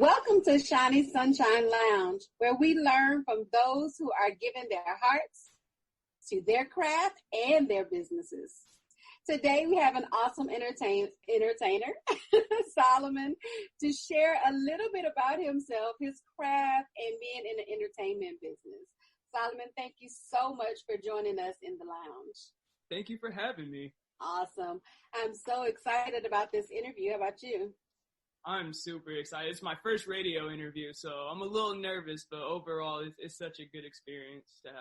Welcome to Shanie Sunshine Lounge, where we learn from those who are giving their hearts to their craft and their businesses. Today we have an awesome entertainer, Solomon, to share a little bit about himself, his craft, and being in the entertainment business. Solomon, thank you so much for joining us in the lounge. Thank you for having me. Awesome. I'm so excited about this interview. How about you? I'm super excited. It's my first radio interview, so I'm a little nervous, but overall, it's such a good experience to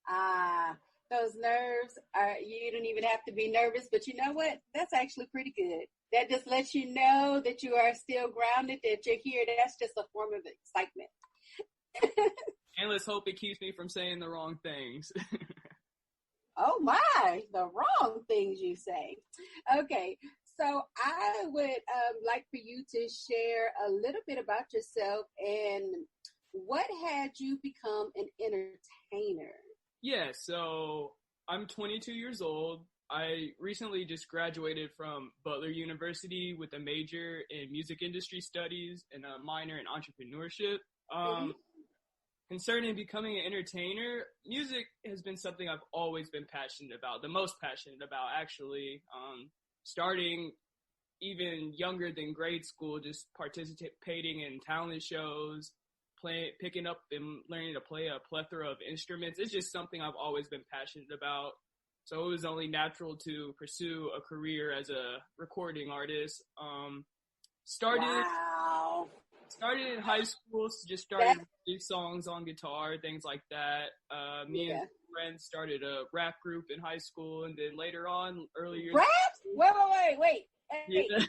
have. Those nerves you don't even have to be nervous, but you know what? That's actually pretty good. That just lets you know that you are still grounded, that you're here. That's just a form of excitement. And let's hope it keeps me from saying the wrong things. Oh my, the wrong things you say. Okay, so I would like for you to share a little bit about yourself and what had you become an entertainer? Yeah, so I'm 22 years old. I recently just graduated from Butler University with a major in music industry studies and a minor in entrepreneurship. Concerning becoming an entertainer, music has been something I've always been passionate about, the most passionate about actually. Starting even younger than grade school, just participating in talent shows, picking up and learning to play a plethora of instruments. It's just something I've always been passionate about. So it was only natural to pursue a career as a recording artist. Started in high school, so just started writing songs on guitar, things like that. Me and friends started a rap group in high school, and then later on, earlier. Rap? Wait. Hey, Yeah. Did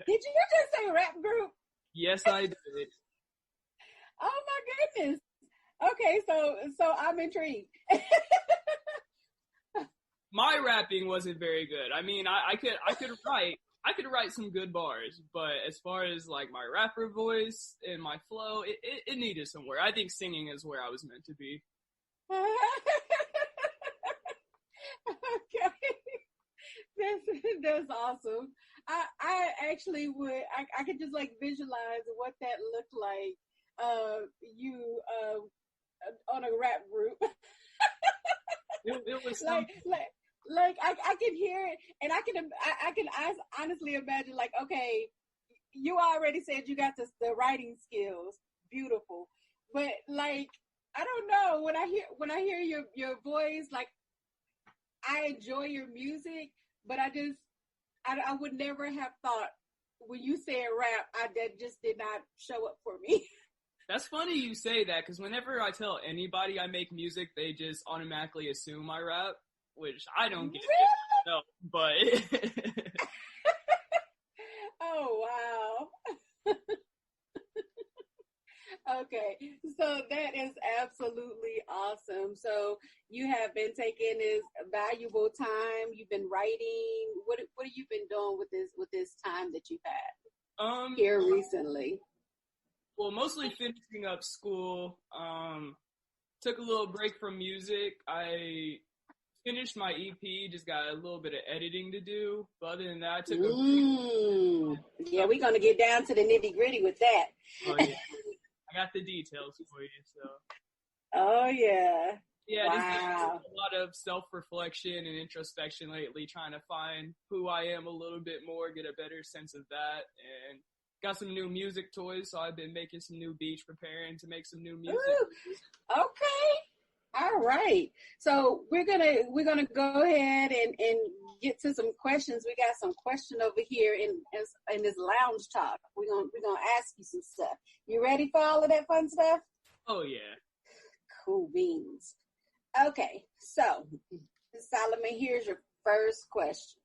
you just say rap group? Yes, I did. Oh my goodness. Okay, so I'm intrigued. My rapping wasn't very good. I mean, I could write some good bars, but as far as like my rapper voice and my flow, it needed some work. I think singing is where I was meant to be. Okay. That's awesome. I actually would, I could just like visualize what that looked like. You on a rap group. It was like I can hear it, and I can honestly imagine, like, okay, you already said you got the writing skills, beautiful, but like I don't know, when I hear your voice, like I enjoy your music, but I would never have thought when you said rap, that just did not show up for me. That's funny you say that, because whenever I tell anybody I make music, they just automatically assume I rap, which I don't get it. No, but Oh wow. Okay, so that is absolutely awesome. So you have been taking this valuable time. You've been writing. What have you been doing with this time that you've had here recently? Well, mostly finishing up school. Took a little break from music. I finished my EP, just got a little bit of editing to do. But other than that, I took Yeah, we're going to get down to the nitty gritty with that. Oh, yeah. I got the details for you, so. Oh, yeah. Yeah, wow. Just a lot of self-reflection and introspection lately, trying to find who I am a little bit more, get a better sense of that, and got some new music toys, so I've been making some new beats, preparing to make some new music. Ooh, okay. All right. So we're gonna go ahead and get to some questions. We got some question over here in this lounge talk. We're gonna ask you some stuff. You ready for all of that fun stuff? Oh yeah. Cool beans. Okay, so Solomon, here's your first question.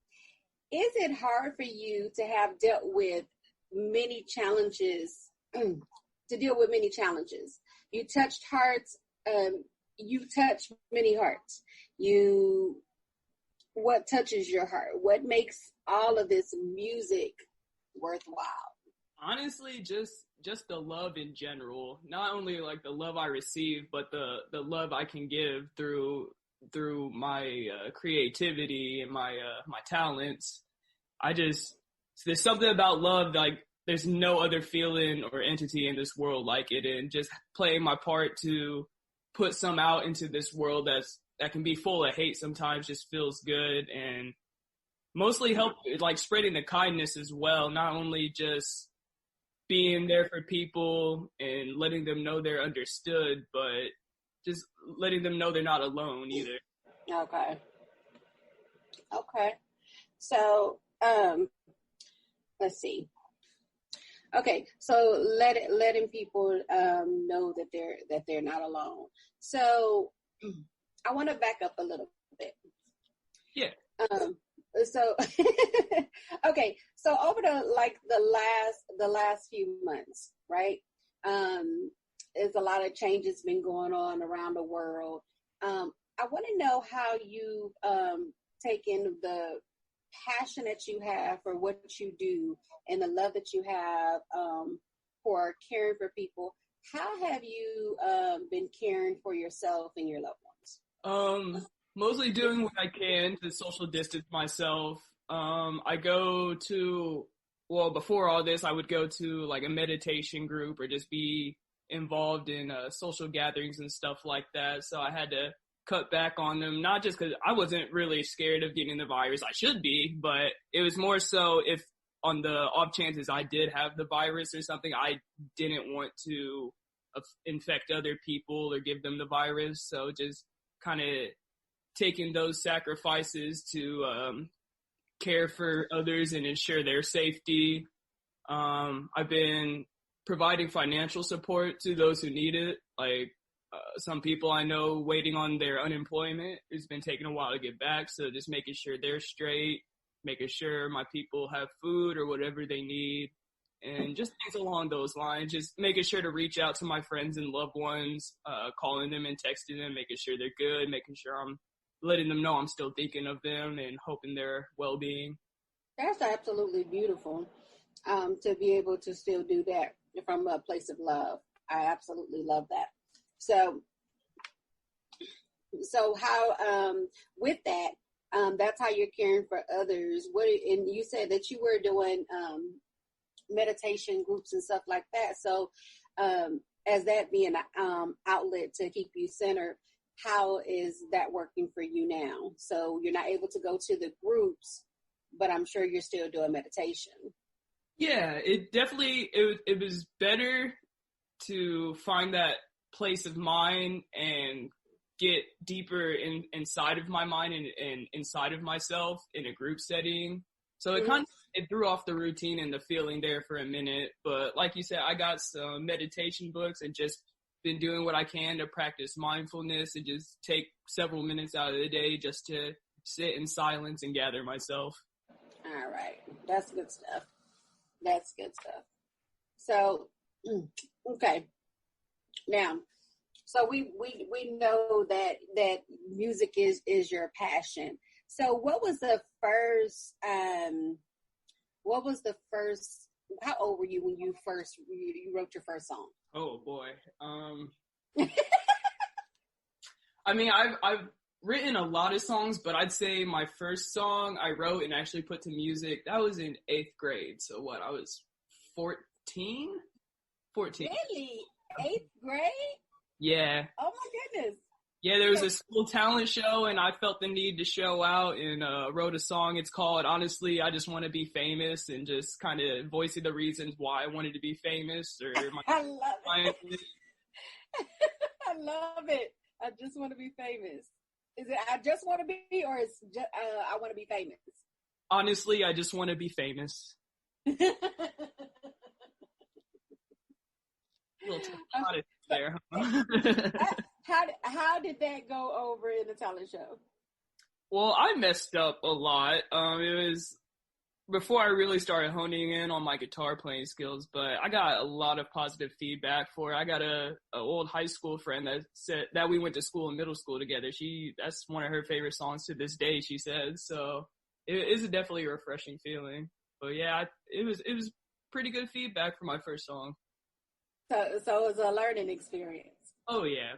Is it hard for you to have dealt with many challenges, You touched hearts, you touch many hearts. What touches your heart? What makes all of this music worthwhile? Honestly, just the love in general. Not only like the love I receive, but the love I can give through my creativity and my talents. There's something about love like there's no other feeling or entity in this world like it, and just playing my part to put some out into this world that can be full of hate sometimes just feels good, and mostly help like spreading the kindness as well, not only just being there for people and letting them know they're understood, but just letting them know they're not alone either. Okay. Okay. So, let's see. Okay, so letting people know that they're not alone. So I want to back up a little bit. Yeah. So okay, so over the last few months, right? There's a lot of changes been going on around the world. I want to know how you taken the passion that you have for what you do and the love that you have for caring for people. How have you been caring for yourself and your loved ones? Mostly doing what I can to social distance myself. I go to, well, before all this, I would go to like a meditation group or just be involved in social gatherings and stuff like that. So I had to cut back on them, not just because I wasn't really scared of getting the virus. I should be, but it was more so if on the off chances I did have the virus or something, I didn't want to infect other people or give them the virus. So just kind of taking those sacrifices to care for others and ensure their safety. I've been providing financial support to those who need it. Like some people I know waiting on their unemployment. It's been taking a while to get back. So just making sure they're straight, making sure my people have food or whatever they need. And just things along those lines, just making sure to reach out to my friends and loved ones, calling them and texting them, making sure they're good, making sure I'm letting them know I'm still thinking of them and hoping their well-being. That's absolutely beautiful to be able to still do that from a place of love. I absolutely love that. So how with that, that's how you're caring for others. And you said that you were doing meditation groups and stuff like that. So as that being an outlet to keep you centered, how is that working for you now? So you're not able to go to the groups, but I'm sure you're still doing meditation. Yeah, it definitely, it was better to find that place of mind and get deeper inside of my mind and inside of myself in a group setting. So it kind of, it threw off the routine and the feeling there for a minute. But like you said, I got some meditation books and just been doing what I can to practice mindfulness and just take several minutes out of the day just to sit in silence and gather myself. All right. That's good stuff. That's good stuff. So, okay. Now, so we know that music is your passion. So what was the first, how old were you when you wrote your first song? Oh boy. I mean, I've written a lot of songs, but I'd say my first song I wrote and actually put to music, that was in 8th grade. So what, I was 14? 14. Really? 8th grade? Yeah. Oh my goodness. Yeah, there was a school talent show, and I felt the need to show out and wrote a song. It's called Honestly, I Just Want to Be Famous, and just kind of voicing the reasons why I wanted to be famous. Or I love it. I love it. I just want to be famous. Is it I just want to be, or it's just, I want to be famous? Honestly, I just want to be famous. A little too honest there, huh? How did that go over in the talent show? Well, I messed up a lot. It was before I really started honing in on my guitar playing skills, but I got a lot of positive feedback for it. I got a old high school friend that said that we went to school and middle school together. That's one of her favorite songs to this day, she said. So it is definitely a refreshing feeling. But yeah, it was pretty good feedback for my first song. So it was a learning experience. Oh yeah.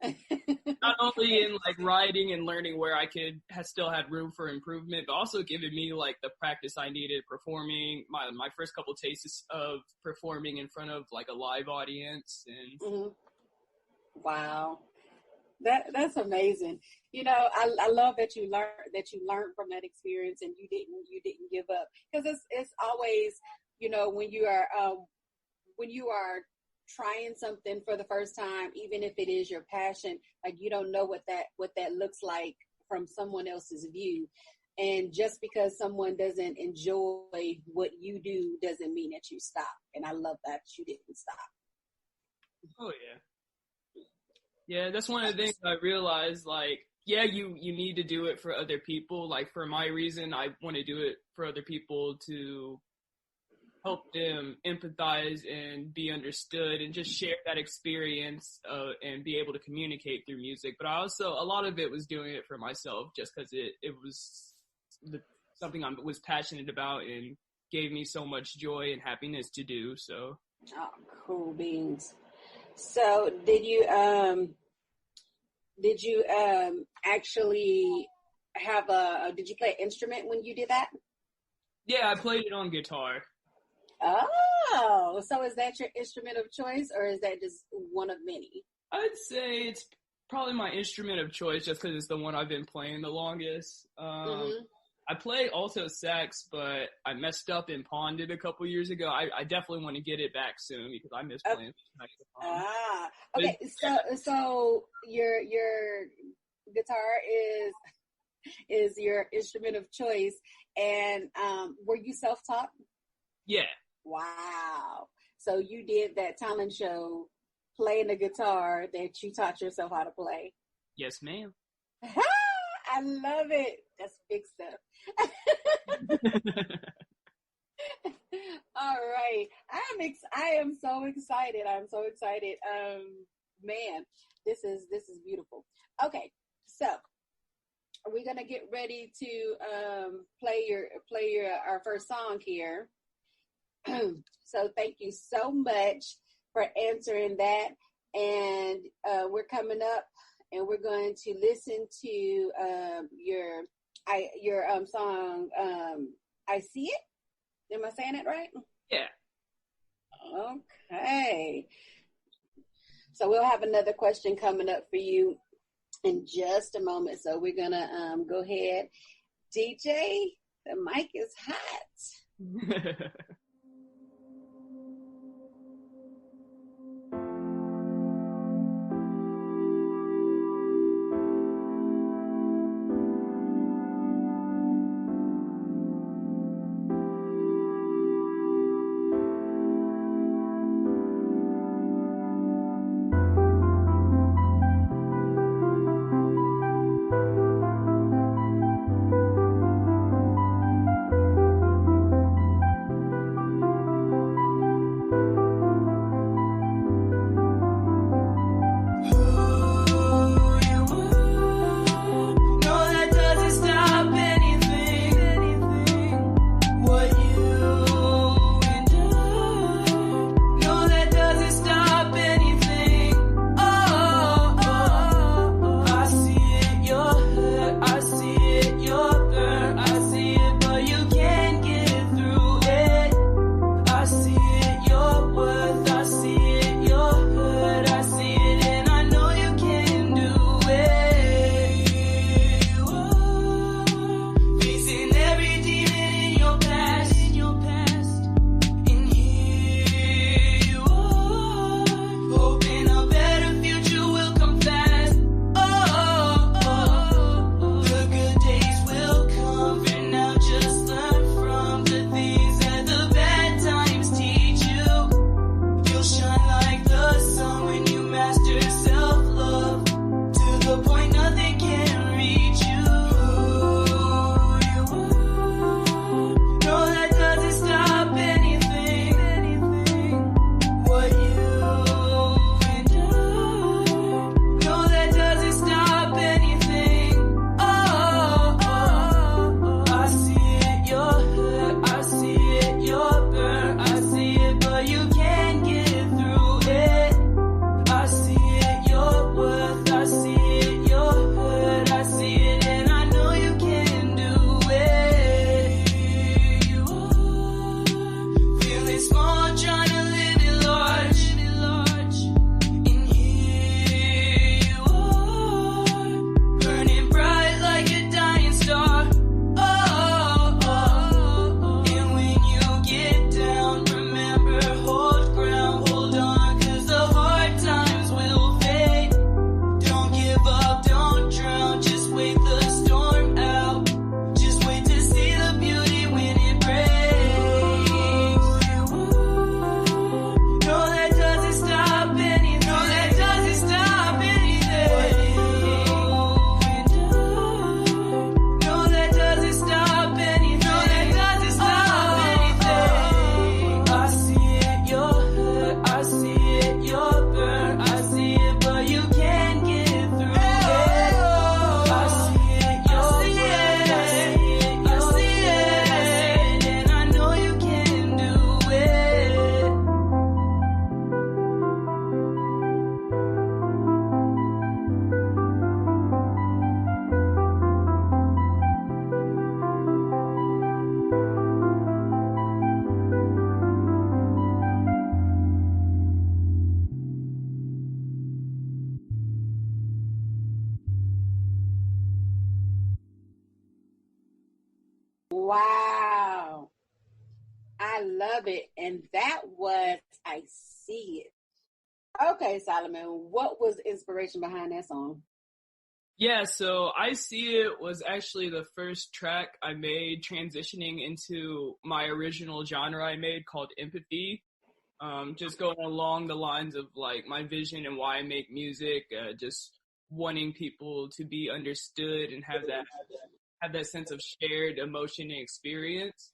Not only in like writing and learning where I could still had room for improvement, but also giving me like the practice I needed performing my first couple tastes of performing in front of like a live audience. And Mhm. Wow. That's amazing. You know, I love that you learned from that experience and you didn't give up, because it's always, you know, when you are trying something for the first time, even if it is your passion, like you don't know what that looks like from someone else's view. And just because someone doesn't enjoy what you do doesn't mean that you stop. And I love that you didn't stop. oh yeah. Yeah, that's one of the things I realized, like, yeah, you need to do it for other people. Like, for my reason, I want to do it for other people to help them empathize and be understood and just share that experience and be able to communicate through music. But I also, a lot of it was doing it for myself just because it was something I was passionate about and gave me so much joy and happiness to do. So, Oh, cool beans. So did you actually have did you play an instrument when you did that? yeah, I played it on guitar. Oh, so is that your instrument of choice, or is that just one of many? I'd say it's probably my instrument of choice just because it's the one I've been playing the longest. Mm-hmm. I play alto sax, but I messed up and pawned it a couple years ago. I definitely want to get it back soon because I miss playing saxophone. Okay. So your guitar is your instrument of choice, and were you self-taught? Yeah. Wow. So you did that talent show playing the guitar that you taught yourself how to play. Yes, ma'am. I love it. That's big stuff. All right. I am so excited. I'm so excited. Man, this is beautiful. Okay. So we're gonna get ready to play your our first song here. So thank you so much for answering that. And we're coming up and we're going to listen to your song I See It. Am I saying it right? Yeah. Okay. So we'll have another question coming up for you in just a moment. So we're gonna go ahead. DJ, the mic is hot. love it. And that was I See It. Okay, Solomon, what was the inspiration behind that song? Yeah, so I See It was actually the first track I made transitioning into my original genre I made called Empathy. Just going along the lines of like my vision and why I make music, just wanting people to be understood and have that sense of shared emotion and experience.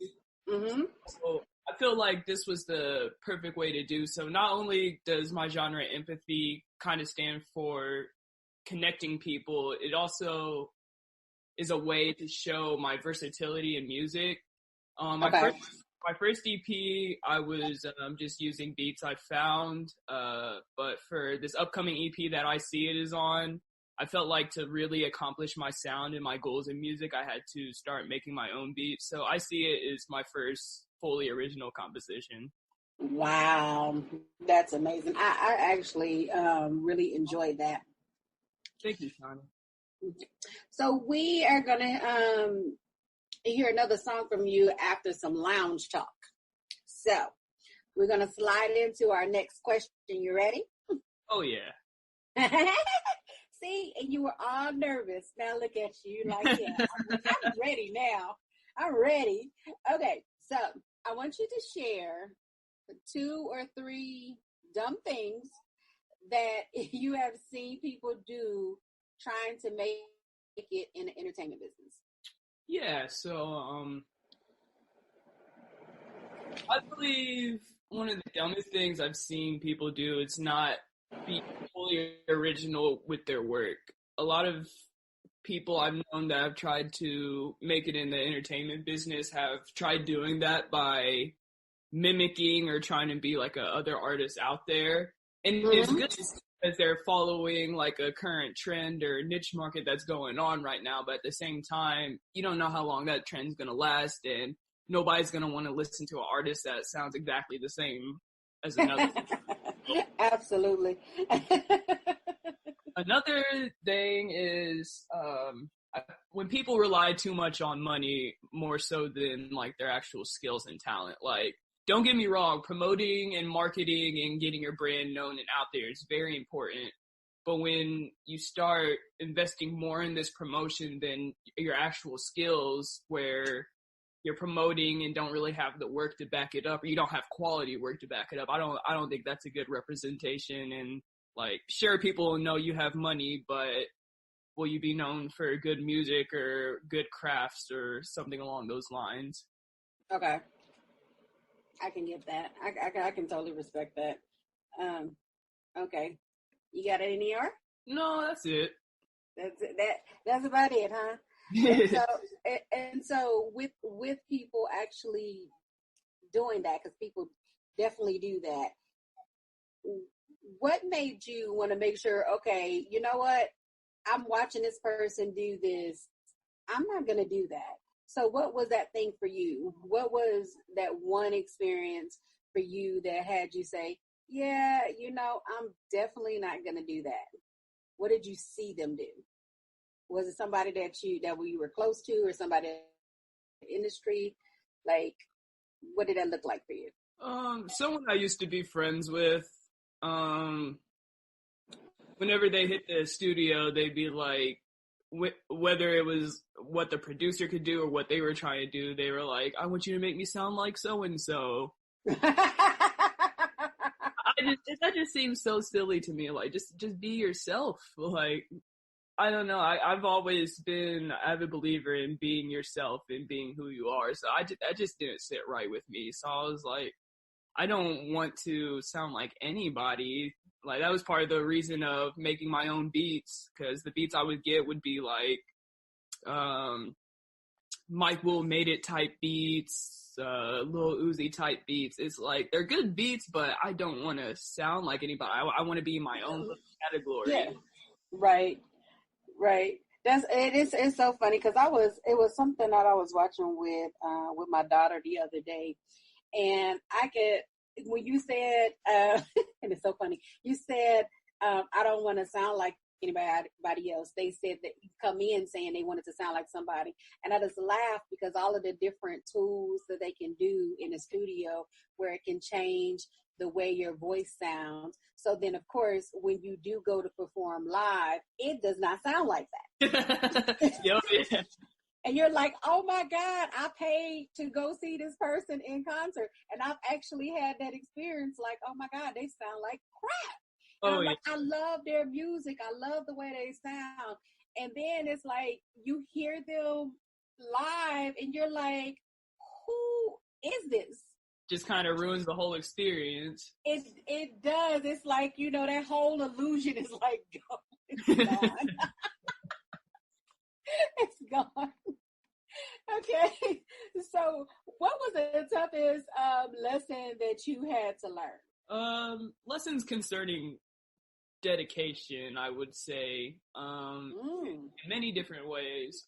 Mm-hmm. So I feel like this was the perfect way to do so. Not only does my genre Empathy kind of stand for connecting people, it also is a way to show my versatility in music. My Okay. first EP, I was just using beats I found. But for this upcoming EP that I See It is on, I felt like to really accomplish my sound and my goals in music, I had to start making my own beats. So I See It is my first fully original composition. Wow, that's amazing. I actually really enjoyed that. Thank you, Shanie. So we are gonna hear another song from you after some lounge talk. So we're gonna slide into our next question. You ready? Oh yeah. See, and you were all nervous. Now look at you, like, yeah, I'm ready now. I'm ready. Okay, so I want you to share 2 or 3 dumb things that you have seen people do trying to make it in the entertainment business. Yeah, so I believe one of the dumbest things I've seen people do is not be fully original with their work. A lot of people I've known that have tried to make it in the entertainment business have tried doing that by mimicking or trying to be like a other artist out there. And it's Mm-hmm. good because they're following like a current trend or niche market that's going on right now. But at the same time, you don't know how long that trend's going to last, and nobody's going to want to listen to an artist that sounds exactly the same as another. Absolutely. Another thing is when people rely too much on money more so than like their actual skills and talent. Like, don't get me wrong, promoting and marketing and getting your brand known and out there is very important. But when you start investing more in this promotion than your actual skills, where you're promoting and don't really have the work to back it up, or you don't have quality work to back it up, I don't think that's a good representation. And like, sure, people know you have money, but will you be known for good music or good crafts or something along those lines? Okay. I can get that. I can totally respect that. Okay. You got any more? No, that's it. That's it. That's about it, huh? And so with people actually doing that, because people definitely do that. What made you want to make sure? Okay, you know what? I'm watching this person do this. I'm not going to do that. So what was that thing for you? What was that one experience for you that had you say, yeah, I'm definitely not going to do that? What did you see them do? Was it somebody that you were close to, or somebody in the industry? Like, what did that look like for you? Someone I used to be friends with, whenever they hit the studio, they'd be like, whether it was what the producer could do or what they were trying to do, they were like, I want you to make me sound like so-and-so. That just seems so silly to me. Like, just be yourself. Like, I don't know. I've always been an avid believer in being yourself and being who you are. So that just didn't sit right with me. So I was like, I don't want to sound like anybody. Like, that was part of the reason of making my own beats, because the beats I would get would be like, Mike Will Made It type beats, Lil Uzi type beats. It's like, they're good beats, but I don't want to sound like anybody. I want to be my own category. Yeah, right. It's so funny because it was something that I was watching with my daughter the other day, and when you said and it's so funny, you said I don't want to sound like anybody else. They said that you come in saying they wanted to sound like somebody. And I just laughed because all of the different tools that they can do in the studio where it can change the way your voice sounds. So then, of course, when you do go to perform live, it does not sound like that. Yeah. And you're like, oh my God, I paid to go see this person in concert. And I've actually had that experience like, oh my God, they sound like crap. And I'm like, I love their music. I love the way they sound. And then it's like, you hear them live and you're like, who is this? Just kind of ruins the whole experience. It does. It's like, that whole illusion is like, it's gone. It's gone. Okay. So what was the toughest lesson that you had to learn? Lessons concerning dedication, I would say, in many different ways.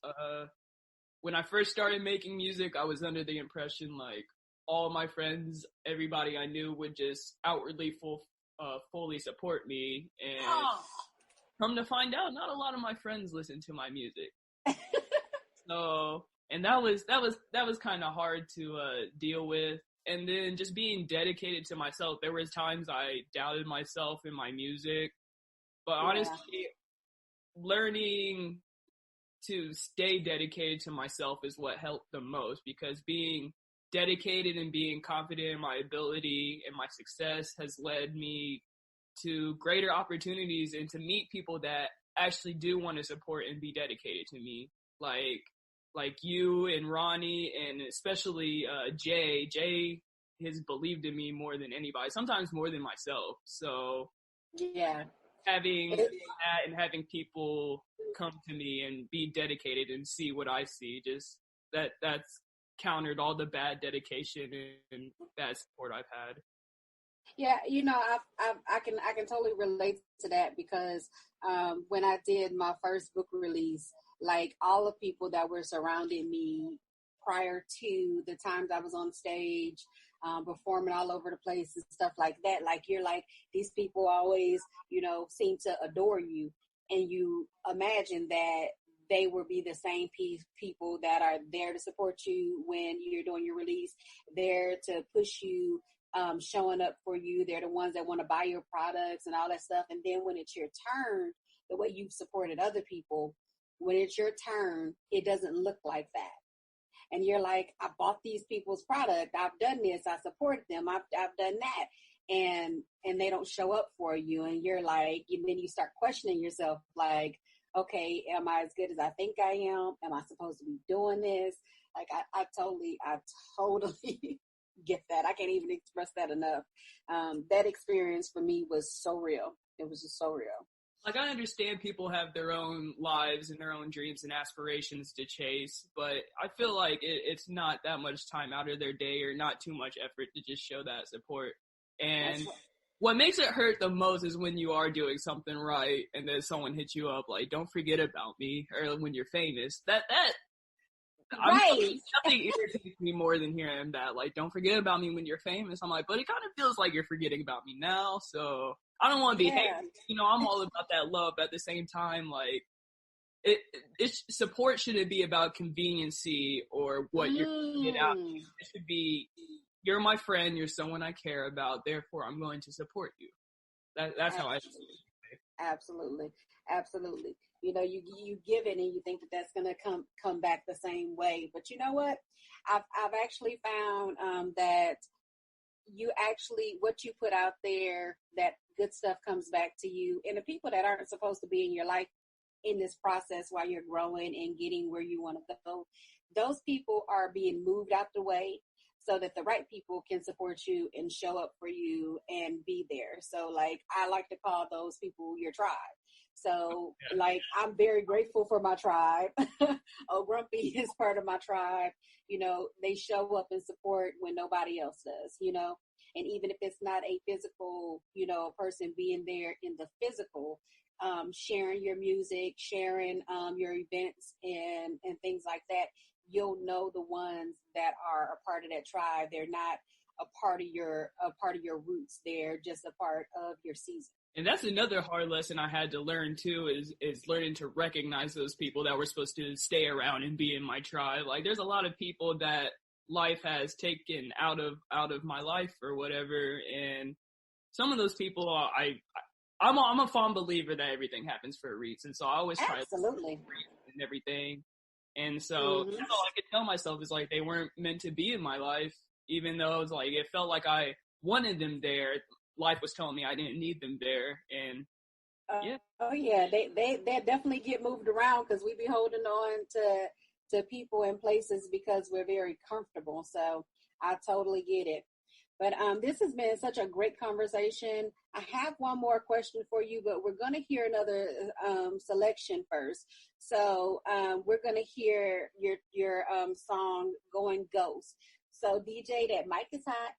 When I first started making music, I was under the impression like all my friends, everybody I knew would just outwardly fully support me. And come to find out, not a lot of my friends listen to my music. So, and that was kind of hard to deal with. And then just being dedicated to myself. There was times I doubted myself in my music, but honestly, learning to stay dedicated to myself is what helped the most, because being dedicated and being confident in my ability and my success has led me to greater opportunities and to meet people that actually do want to support and be dedicated to me. Like you and Ronnie, and especially Jay. Jay has believed in me more than anybody, sometimes more than myself. So having that and having people come to me and be dedicated and see what I see, just that's countered all the bad dedication and bad support I've had. Yeah, I can totally relate to that, because when I did my first book release, like all the people that were surrounding me prior to the times I was on stage, performing all over the place and stuff like that, like you're like, these people always, seem to adore you, and you imagine that they will be the same people that are there to support you when you're doing your release, there to push you, showing up for you. They're the ones that want to buy your products and all that stuff. And then when it's your turn, the way you've supported other people, when it's your turn, it doesn't look like that. And you're like, I bought these people's product. I've done this. I supported them. I've done that. And they don't show up for you. And you're like, and then you start questioning yourself, like, okay, am I as good as I think I am? Am I supposed to be doing this? Like, I totally get that. I can't even express that enough. That experience for me was so real. It was just so real. Like, I understand people have their own lives and their own dreams and aspirations to chase, but I feel like it's not that much time out of their day or not too much effort to just show that support. And what makes it hurt the most is when you are doing something right and then someone hits you up like, don't forget about me, or when you're famous. Nothing irritates me more than hearing that, like, don't forget about me when you're famous. I'm like, but it kind of feels like you're forgetting about me now, so I don't want to be hated. I'm all about that love. At the same time, like, support shouldn't be about conveniency or what you're going to get out. It should be, you're my friend, you're someone I care about, therefore I'm going to support you. That's how I feel. Absolutely. You give it and you think that that's going to come back the same way. But you know what? I've actually found that what you put out there, that good stuff comes back to you. And the people that aren't supposed to be in your life in this process while you're growing and getting where you want to go, those people are being moved out the way so that the right people can support you and show up for you and be there. So, like, I like to call those people your tribe. So, like, I'm very grateful for my tribe. Oh, Grumpy is part of my tribe. They show up and support when nobody else does, and even if it's not a physical, person being there in the physical, sharing your music, sharing your events and things like that, you'll know the ones that are a part of that tribe. They're not a part of your roots. They're just a part of your season. And that's another hard lesson I had to learn too, is learning to recognize those people that were supposed to stay around and be in my tribe. Like there's a lot of people that life has taken out of my life or whatever, and some of those people I'm a fond believer that everything happens for a reason. So I always try Absolutely. to and everything. And so that's all I could tell myself is like they weren't meant to be in my life, even though it was like it felt like I wanted them there. Life was telling me I didn't need them there, and yeah. Oh yeah, they definitely get moved around because we be holding on to people and places because we're very comfortable. So I totally get it. But this has been such a great conversation. I have one more question for you, but we're going to hear another selection first. So we're going to hear your song "Going Ghost." So DJ, that mic is hot.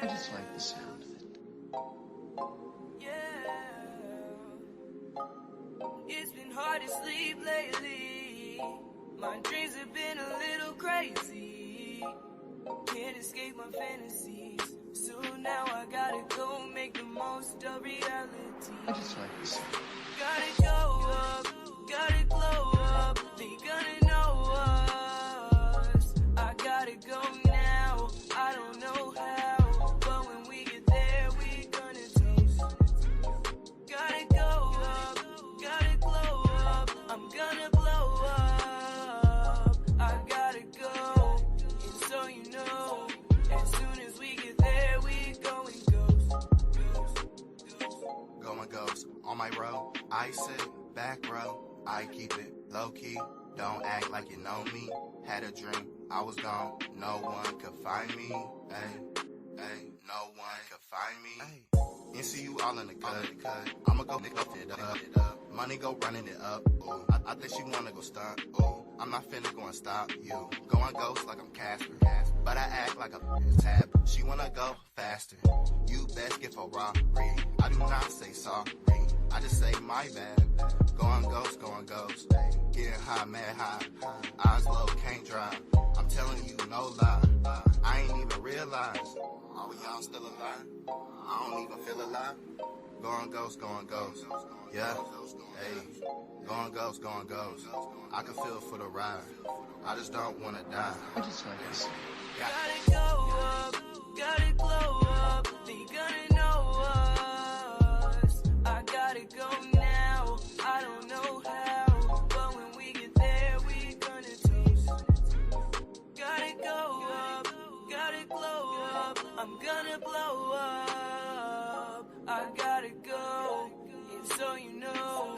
I just like the sound of it. Yeah. It's been hard to sleep lately. My dreams have been a little crazy. Can't escape my fantasies. So now I gotta go make the most of reality. I just like the sound. Gotta go up, gotta glow up. They gonna know us. I gotta go now. I don't know how, but when we get there, we gonna toast. Gotta go up, gotta glow up. I'm gonna blow up. I gotta go, and so you know, as soon as we get there, we going ghost. Going ghost on my row. I sit back row. I keep it low key. Don't act like you know me. Had a dream, I was gone. No one could find me. Hey, no one could find me. Hey. NCU all in the cut. I'ma go nick it up. Money go running it up. Ooh. I think she wanna go stunt. Ooh. I'm not finna go and stop you. Going ghost like I'm Casper. But I act like a tap. She wanna go faster. You best get for robbery. I do not say sorry. I just say my bad. Going ghost, going ghost. Getting high, mad high. Eyes low, can't drive. I'm telling you, no lie. I ain't even realize. Are we all still alive? I don't even feel alive. Going ghost, going ghost. Yeah. Hey. Going ghost, going ghost. I can feel for the ride. I just don't wanna die. I just like this. Gotta go up, gotta glow up. They gonna know us. I gotta go now. I don't know how, but when we get there, we gonna toast. Gotta go up, gotta glow up. I'm gonna blow up. I gotta go, and so you know,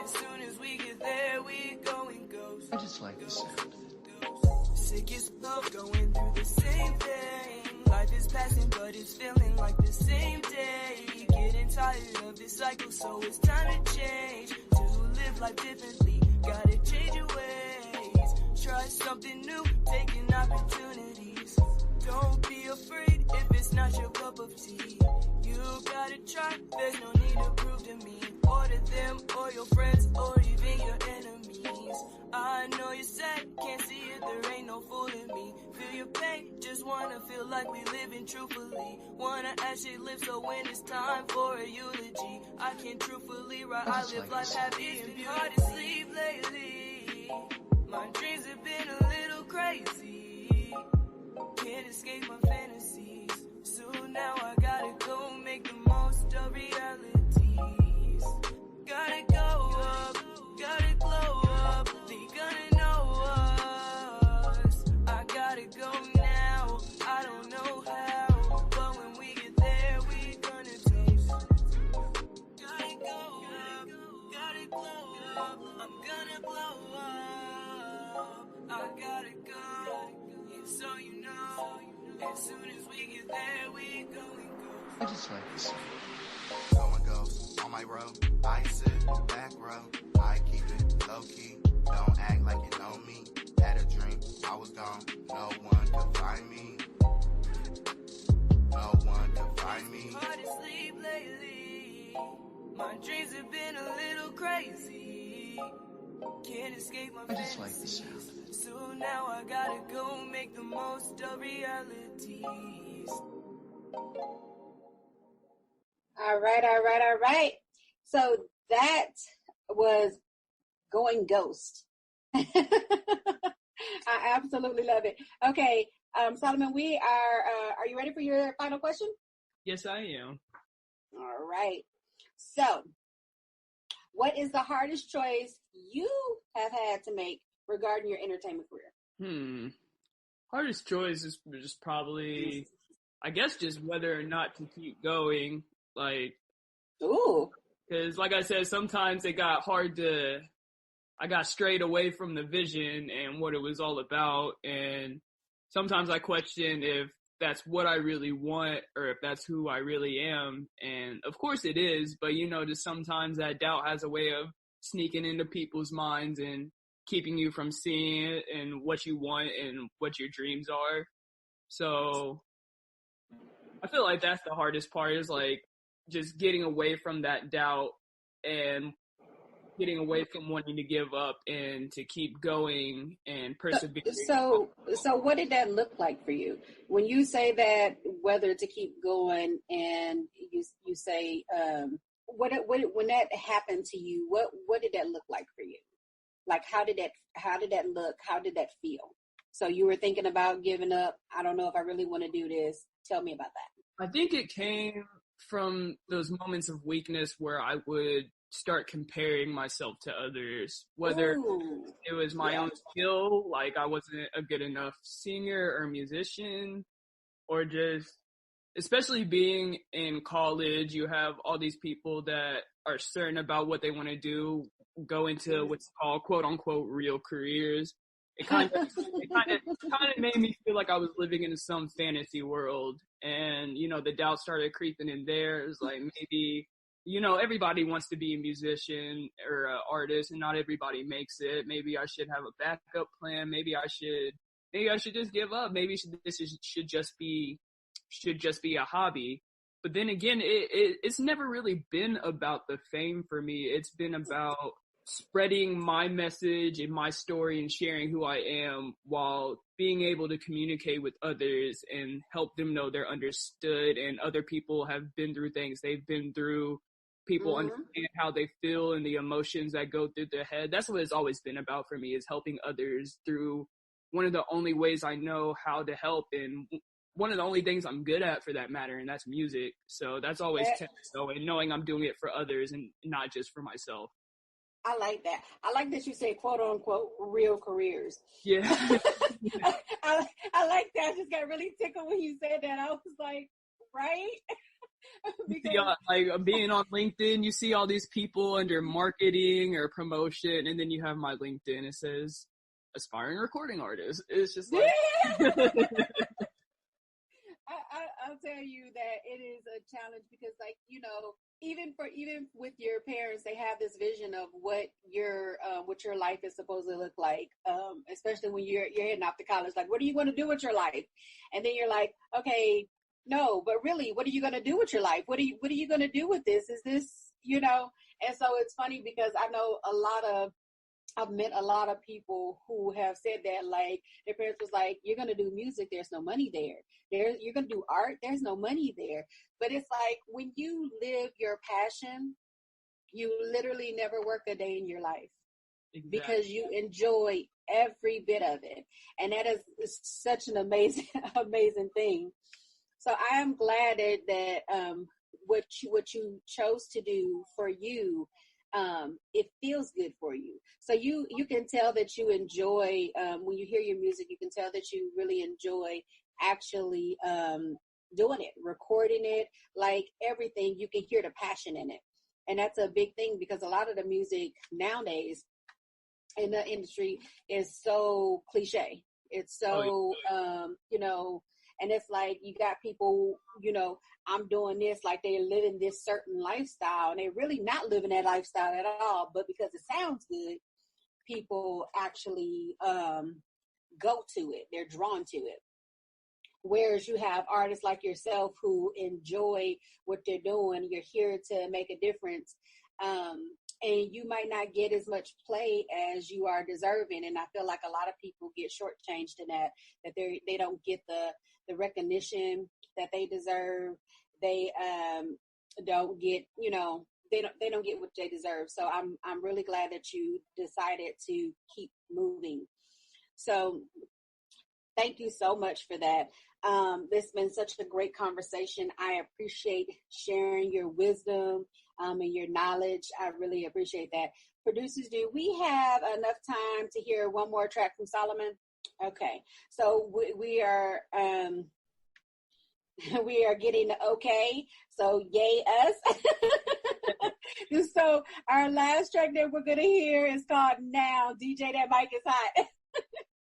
as soon as we get there, we going ghost. I just like the sound of it. Sick as fuck, going through the same thing. Life is passing, but it's feeling like the same day. Getting tired of this cycle, so it's time to change. To live life differently, gotta change your ways. Try something new, taking opportunities. Don't be afraid if it's not your cup of tea. You gotta try, there's no need to prove to me, or to them, or your friends, or even your enemies. I know you're sad, can't see it, there ain't no fooling me. Feel your pain, just wanna feel like we living truthfully. Wanna actually live, so when it's time for a eulogy, I can truthfully write, I live life happy and beautiful. Hard to sleep lately, my dreams have been a little crazy. Can't escape my fantasies, so now I gotta go make the most of realities. Gotta go up, gotta glow up. They gonna know us. I gotta go now. I don't know how, but when we get there, we gonna toast. Gotta go up, gotta glow up. I'm gonna blow up. I gotta go, and so you know, as soon as we get there, we going ghost. I just like the sound. Going ghost on my row. I sit back row. I keep it low key. Don't act like you know me. Had a dream, I was gone. No one could find me. No one could find me. Hard to sleep lately. My dreams have been a little crazy. Can't escape my I just like the sound fantasies. of it. So now I gotta go make the most of realities. All right, all right, all right. So that was Going Ghost. I absolutely love it. Okay, Solomon, we are you ready for your final question? Yes, I am. All right. So, what is the hardest choice you have had to make regarding your entertainment career? Hardest choice is just probably, I guess, just whether or not to keep going. Like, Ooh. because like I said, sometimes it got hard to, I got strayed away from the vision and what it was all about. And sometimes I question if that's what I really want or if that's who I really am. And of course it is, but just sometimes that doubt has a way of sneaking into people's minds and keeping you from seeing it and what you want and what your dreams are. So I feel like that's the hardest part is like just getting away from that doubt and getting away from wanting to give up and to keep going and persevering. So what did that look like for you when you say that? Whether to keep going, and you say what when that happened to you, what did that look like for you? Like how did that look? How did that feel? So you were thinking about giving up. I don't know if I really want to do this. Tell me about that. I think it came from those moments of weakness where I would start comparing myself to others, whether it was my own skill, like I wasn't a good enough singer or musician, or just, especially being in college, you have all these people that are certain about what they want to do, go into what's called quote unquote real careers. It kind of made me feel like I was living in some fantasy world, and the doubt started creeping in there. It was like maybe everybody wants to be a musician or an artist, and not everybody makes it. Maybe I should have a backup plan. Maybe I should just give up. Maybe this should just be a hobby. But then again, it's never really been about the fame for me. It's been about spreading my message and my story and sharing who I am while being able to communicate with others and help them know they're understood, and other people have been through things they've been through. People understand how they feel and the emotions that go through their head. That's what it's always been about for me, is helping others through one of the only ways I know how to help, and one of the only things I'm good at for that matter, and that's music. So that's always kept me going, knowing I'm doing it for others and not just for myself. I like that. I like that you say quote unquote real careers. Yeah. I like that. I just got really tickled when you said that. I was like, right? Because, like being on LinkedIn, you see all these people under marketing or promotion, and then you have my LinkedIn. It says aspiring recording artist. It's just like, I'll tell you that it is a challenge because, like, even with your parents, they have this vision of what your life is supposed to look like. Especially when you're heading off to college, like, what are you going to do with your life? And then you're like, okay, no, but really, what are you going to do with your life? What are you going to do with this? Is this, And so it's funny because I know I've met a lot of people who have said that, like, their parents was like, you're going to do music, there's no money there. You're going to do art, there's no money there. But it's like, when you live your passion, you literally never work a day in your life. Exactly. Because you enjoy every bit of it. And that is such an amazing, amazing thing. So I am glad that what you chose to do for you, it feels good for you. So you can tell that you enjoy, when you hear your music, you can tell that you really enjoy actually doing it, recording it, like everything. You can hear the passion in it. And that's a big thing because a lot of the music nowadays in the industry is so cliche. It's so, and it's like you got people, I'm doing this, like they're living this certain lifestyle, and they're really not living that lifestyle at all. But because it sounds good, people actually go to it. They're drawn to it. Whereas you have artists like yourself who enjoy what they're doing. You're here to make a difference. and you might not get as much play as you are deserving. And I feel like a lot of people get shortchanged in that they don't get the recognition that they deserve. They don't get, they don't get what they deserve. So I'm really glad that you decided to keep moving. So thank you so much for that. This has been such a great conversation. I appreciate sharing your wisdom and your knowledge. I really appreciate that. Producers, do we have enough time to hear one more track from Solomon? Okay, so we are we are getting the okay. So yay us. So our last track that we're gonna hear is called Now. DJ, that mic is hot.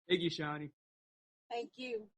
Thank you, Shanie. Thank you.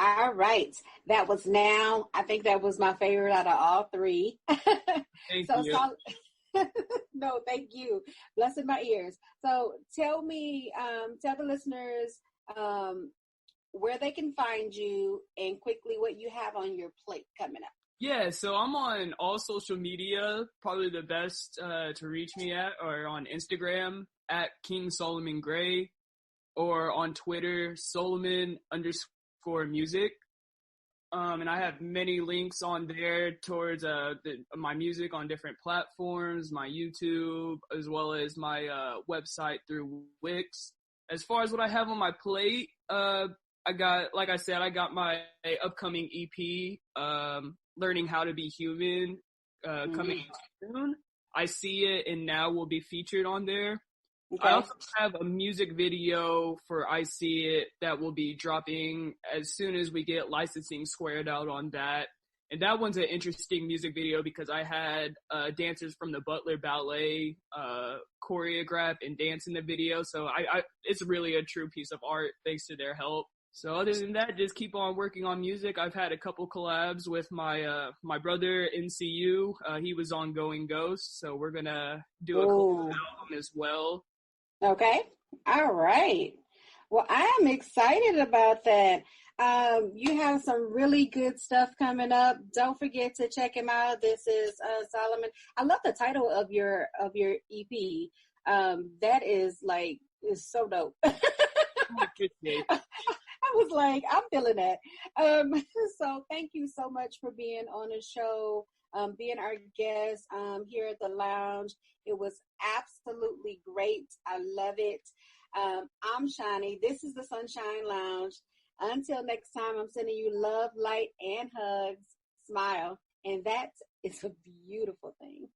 All right. That was Now. I think that was my favorite out of all three. Thank you. No, thank you. Blessing my ears. So tell me, tell the listeners where they can find you and quickly what you have on your plate coming up. Yeah, so I'm on all social media. Probably the best to reach me at or on Instagram at King Solomon Gray, or on Twitter, Solomon_music. And I have many links on there towards my music on different platforms, my YouTube, as well as my website through Wix. As far as what I have on my plate, I got, like I said, I got my upcoming EP, Learning How to Be Human, coming soon. I See It and Now will be featured on there. Okay. I also have a music video for I See It that will be dropping as soon as we get licensing squared out on that. And that one's an interesting music video because I had dancers from the Butler Ballet choreograph and dance in the video. So it's really a true piece of art thanks to their help. So other than that, just keep on working on music. I've had a couple collabs with my brother NCU. He was on Going Ghost, so we're gonna do a collab album as well. Okay. All right. Well, I am excited about that. You have some really good stuff coming up. Don't forget to check him out. This is Solomon. I love the title of your EP. That is so dope. I was like, I'm feeling that. So thank you so much for being on the show, being our guest here at the lounge. It was absolutely great. I love it. I'm Shanie. This is the Sunshine Lounge. Until next time, I'm sending you love, light, and hugs. Smile. And that is a beautiful thing.